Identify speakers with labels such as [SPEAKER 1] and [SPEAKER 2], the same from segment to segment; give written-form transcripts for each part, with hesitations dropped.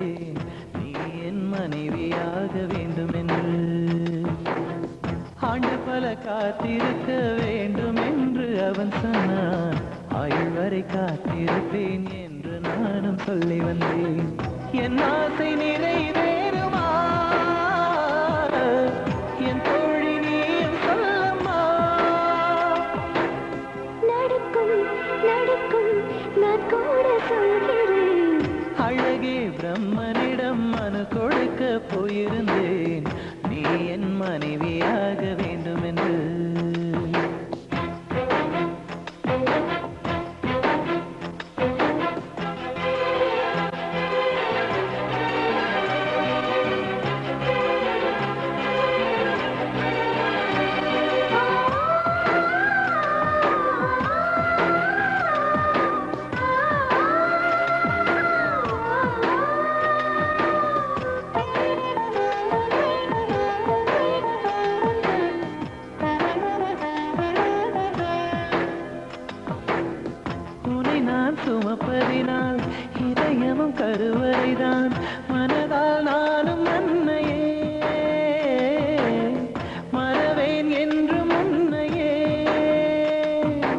[SPEAKER 1] போயிருந்தேன் நீ என் மனைவியாக வேண்டும் என்று. ஆண்டு பல காத்திருக்க வேண்டும் என்று அவன் சொன்னான். ஆயுள் வரை காத்திருப்பேன் என்று நானும் சொல்லி வந்தேன். என் ஆசை நிறைவேறுமா என் தோழி நீயும் சொல்லம்மா.
[SPEAKER 2] நடக்கும் நடக்கும் நான் கூட சொல்கிறேன்.
[SPEAKER 1] அழகே பிரம்மனிடம் மனு கொடுக்க போயிருந்தேன் நீ என் மனைவியாக வேண்டும் என்று. நான் சுமப்பதினால் இதயமும் கருவறைதான். மனதால் நானும் அன்னையே மறவேன் என்று முன்னையே.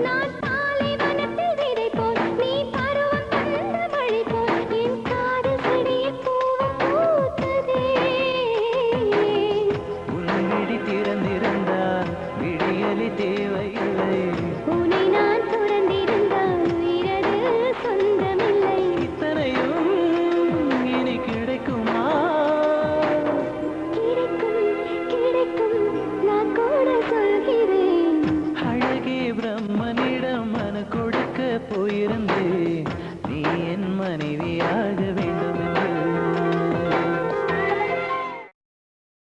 [SPEAKER 2] நான் பாலைவனத்தில் விதை போல் நீ பருவம் தந்த மழை போல் என் காதல் செடியில் பூவும் பூத்ததே.
[SPEAKER 1] உன் விழி திறந்திருந்தால் விடியலி தேவையில்லை.
[SPEAKER 2] உன்னை நான் துறந்திருந்தால் உயிரது சொந்தமில்லை.
[SPEAKER 1] இத்தனையும் இனி கிடைக்குமா?
[SPEAKER 2] கிடைக்கும் கிடைக்கும் நான் கூட சொல்கிறேன்.
[SPEAKER 1] அழகே பிரம்மனிடம் மனு கொடுக்க போயிருந்தேன் நீ என் மனைவியாக